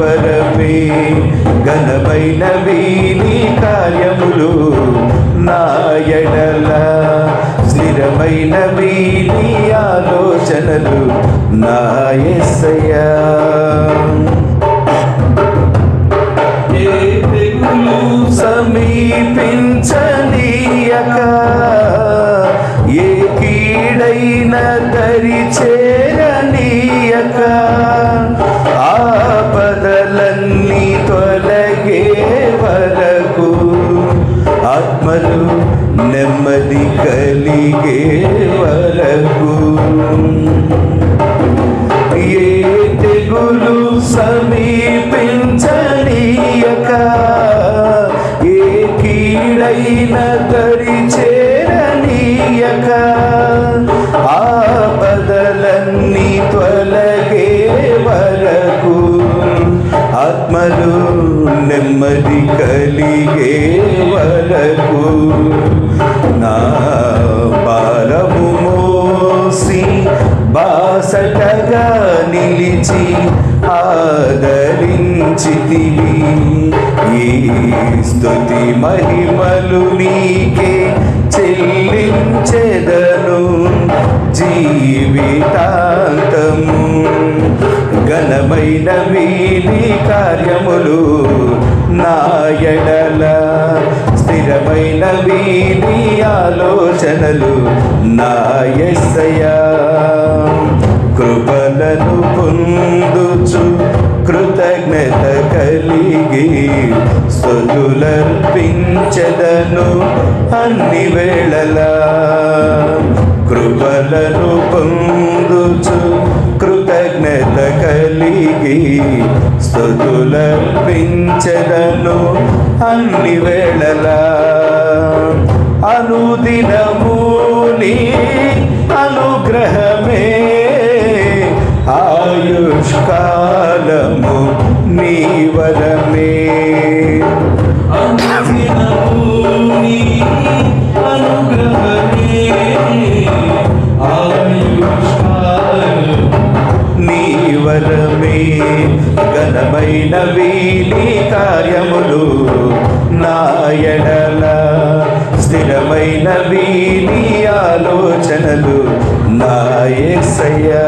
వరమే ఘనమైనవి నీ కార్యములు నా ఎడల స్థిరమైనవి నీ ఆలోచనలు నా యేసయ్యా సమీపించనీయక ఏ కీడైన దరి చేరనీయక ఆపదలన్నీ తొలగే వరకు ఆత్మలు నెమ్మది కలిగే వరకు ఏ తెగులు సమీపించనీయక ఏ కీడైన దరి చేరనీయక ఆపదలన్నీ తొలగే వరకు ఆత్మలు నెమ్మది కలిగే వరకు నా భారము మోసి బాసటగా నిలిచి ఆదరించితివి ఈ స్తుతి మహిమలు నీకే చెల్లించెదను జీవితాంతము ఘనమైనవి నీ కార్యములు నా ఎడల స్థిరమైనవి నీ ఆలోచనలు నా యేసయ్యా కృపలను పొందుచు కృతజ్ఞత కలిగి స్తుతులర్పించెదను అన్ని వేళలా కృపలను పొందుచు కృతజ్ఞత కలిగి స్తుతులర్పించెదను అన్ని వేళలా అనుదినము నీ అనుగ్రహమే ఆయుష్కాలము నీ వరమే అనుదినము నీ అనుగ్రహమే ఆయుష్కాలము నీ వరమే ఘనమైనవి నీ కార్యములు నా ఎడల స్థిరమైనవి నీ ఆలోచనలు నా యేసయ్యా